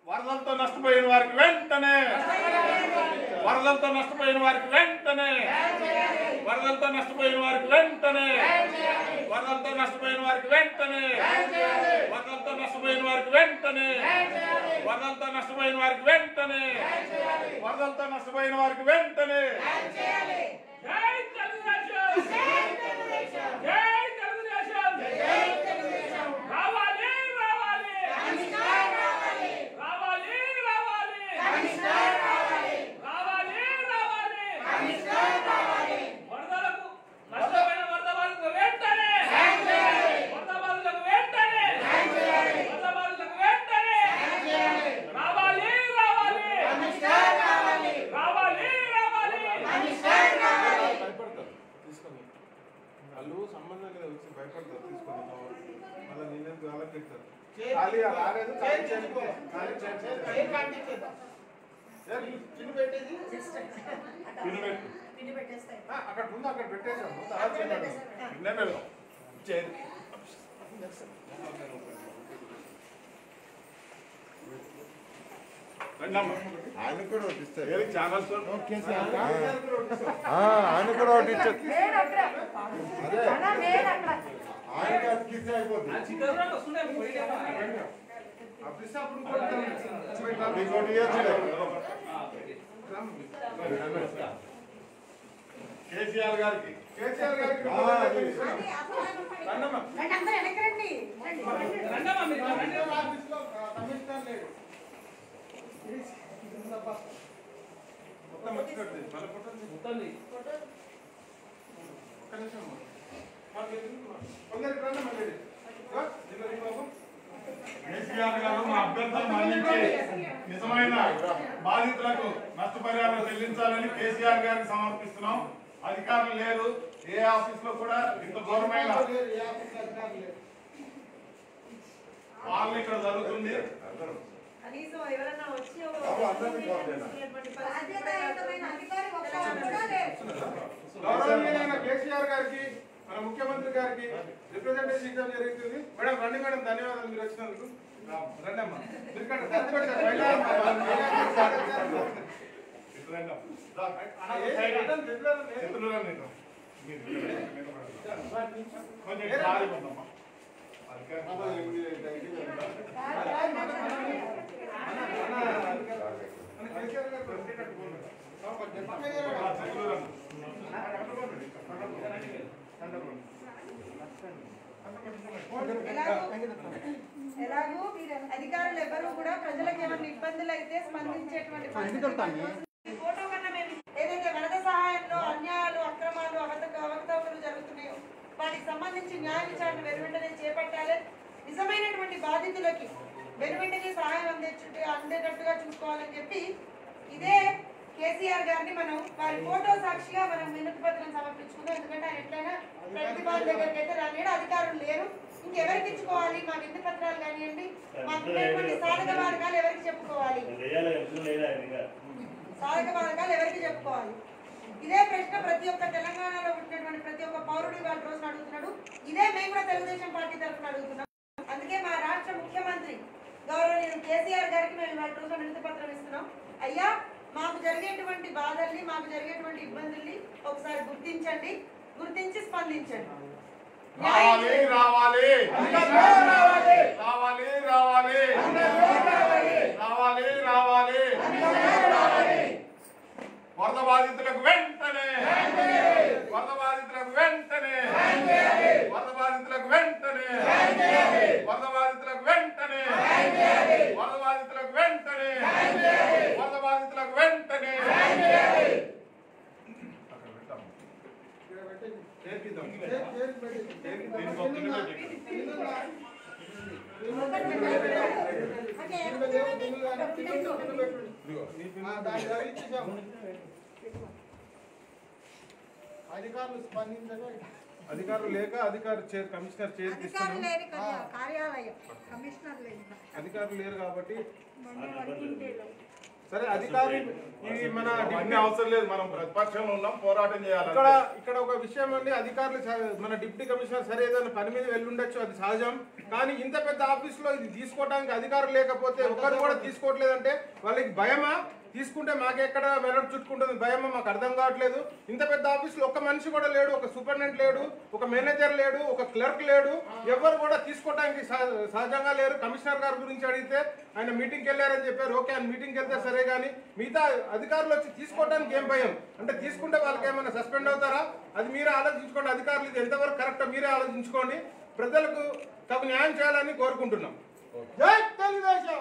వరదలతో నష్టపోయిన వారికి వెంటనే వరదలతో నష్టపోయిన వారికి వెంటనే వరదలతో నష్టపోయిన వారికి వెంటనే వరదలతో నష్టపోయిన వారికి వెంటనే వరదలతో నష్టపోయిన వారికి వెంటనే వరదలతో నష్టపోయిన వారికి వెంటనే వరదలతో నష్టపోయిన వారికి వెంటనే జై తెలుగుదేశం జై తెలుగుదేశం జై తెలుగుదేశం జై తెలుగుదేశం రావాలి రావాలి కమిషనర్ రావాలి రావాలి రావాలి కమిషనర్ రావాలి రావాలి రావాలి కమిషనర్ రావాలి వరదలకు నష్టపోయిన వరదలకు వెంటనే న్యాయం చేయాలి వరదలకు వెంటనే న్యాయం చేయాలి వరదలకు వెంటనే న్యాయం చేయాలి రావాలి రావాలి కమిషనర్ రావాలి రావాలి రావాలి కమిషనర్ రావాలి భయపడతారు తీసుకొని వాళ్ళు సంబంధం లేదు వచ్చి భయపడతారు తీసుకొని మళ్ళీ నిన్నెందుకు అలా పెడతారు ఖాళీ రాలేదు ఖాళీ చేసుకో ఖాళీ చేసేద్దాం పిన్ను పెట్టేది పిన్ను పెట్టు పిన్ను పెట్టేస్తాయి అక్కడ ముందు అక్కడ పెట్టేసాం ముందు నిన్నే పెడదాం చేయండి ఆయన కూడా వడ్డిస్తారు ఆయన కూడా వడ్డించారు కేసీఆర్ గారికి కేసీఆర్ గారు మా అభ్యర్థులను మన్నించి నిజమైన బాధితులకు నష్టపరిహారం చెల్లించాలని కేసీఆర్ గారికి సమర్పిస్తున్నాం. అధికారులు లేరు, ఏ ఆఫీస్ లో కూడా ఇంత ఘోరమైన వాళ్ళు ఇక్కడ జరుగుతుంది. గౌరవనీయులైన కేసీఆర్ గారికి మన ముఖ్యమంత్రి గారికి రిప్రజెంటేషన్ ఇవ్వడం జరుగుతుంది. మేడం రండి మేడం, ధన్యవాదాలు మీరు వచ్చినందుకు. రండి అమ్మా కొంచెం ఎలాగూ అధికారులు ఎవరు కూడా ప్రజలకు ఏమైనా ఇబ్బందులు అయితే స్పందించేటువంటి ఫోటో కన్నా మేము ఏదైతే వరద సహాయంలో అన్యాయాలు అక్రమాలు అవకతవకలు జరుగుతున్నాయో వాటికి సంబంధించి న్యాయ విచారణ వెనువెంటనే చేపట్టాలి. నిజమైనటువంటి బాధితులకి వెనువెంటనే సహాయం అందేటట్టుగా చూసుకోవాలని చెప్పి ఇదే కేసీఆర్ గారిని మనం వారి ఫోటో సాక్షిగా మనం వినతి పత్రం సమర్పించుకుందాం. ఎందుకంటే ఆయన ఎట్లయినా ప్రతిపాదన దగ్గరికి అయితే రాలేడు, అధికారులు లేరు, ఇంకెవరికి ఇచ్చుకోవాలి? మా వినతి పత్రాలు కానివ్వండి, మాకు సాధక బాధకాలు ఎవరికి చెప్పుకోవాలి? సాధక బాధకాలు ఎవరికి చెప్పుకోవాలి? ఇదే ప్రశ్న ప్రతి ఒక్క తెలంగాణలో పుట్టినటువంటి ప్రతి ఒక్క పౌరుడు వాళ్ళ రోజున అడుగుతున్నాడు. ఇదే మేము కూడా తెలుగుదేశం పార్టీ తరఫున అడుగుతున్నాం. అందుకే మా రాష్ట్ర ముఖ్యమంత్రి గౌరవనీయులు కేసీఆర్ గారికి మేము వాళ్ళ రోజున వినతి పత్రం ఇస్తున్నాం. అయ్యా, మాకు జరిగేటువంటి బాధల్ని, మాకు జరిగేటువంటి ఇబ్బందుల్ని ఒకసారి గుర్తించండి, గుర్తించి స్పందించండి. రావాలి రావాలి రావాలి రావాలి రావాలి రావాలి రావాలి వరద బాధితులకు వెంటనే వరద బాధితులకు వెంటనే వరద బాధితులకు వెంటనే వరద బాధితులకు వెంటనే వరద బాధితులకు వెంటనే వరద బాధితులకు వెంటనే అధికారులు స్పందించగా అధికారులు లేక కమిషనర్ అధికారులు లేరు కాబట్టి సరే అధికారులు మన అవసరం లేదు, మనం ప్రతిపక్షంలో ఉన్నాం, పోరాటం చేయాలి. ఇక్కడ ఒక విషయం అండి, అధికారులు మన డిప్యూటీ కమిషనర్ సరే ఏదైనా పని మీద వెళ్ళుండొచ్చు, అది సహజం. కానీ ఇంత పెద్ద ఆఫీసులో ఇది తీసుకోవడానికి అధికారులు లేకపోతే ఒకరు కూడా తీసుకోవట్లేదంటే వాళ్ళకి భయమా? తీసుకుంటే మాకెక్కడ మెరడు చుట్టుకుంటుంది భయమా? మాకు అర్థం కావట్లేదు. ఇంత పెద్ద ఆఫీసులో ఒక మనిషి కూడా లేడు, ఒక సూపరింటెండెంట్ లేడు, ఒక మేనేజర్ లేడు, ఒక క్లర్క్ లేడు, ఎవరు కూడా తీసుకోవడానికి సహజంగా లేరు. కమిషనర్ గారి గురించి అడిగితే ఆయన మీటింగ్కి వెళ్ళారని చెప్పారు. ఓకే, ఆయన మీటింగ్కి వెళ్తే సరే, కానీ మిగతా అధికారులు వచ్చి తీసుకోవడానికి ఏం భయం? అంటే తీసుకుంటే వాళ్ళకి ఏమైనా సస్పెండ్ అవుతారా? అది మీరే ఆలోచించుకోండి. అధికారులు ఇది ఎంతవరకు కరెక్టో మీరే ఆలోచించుకోండి. ప్రజలకు తగు న్యాయం చేయాలని కోరుకుంటున్నాం. జై తెలుగుదేశం!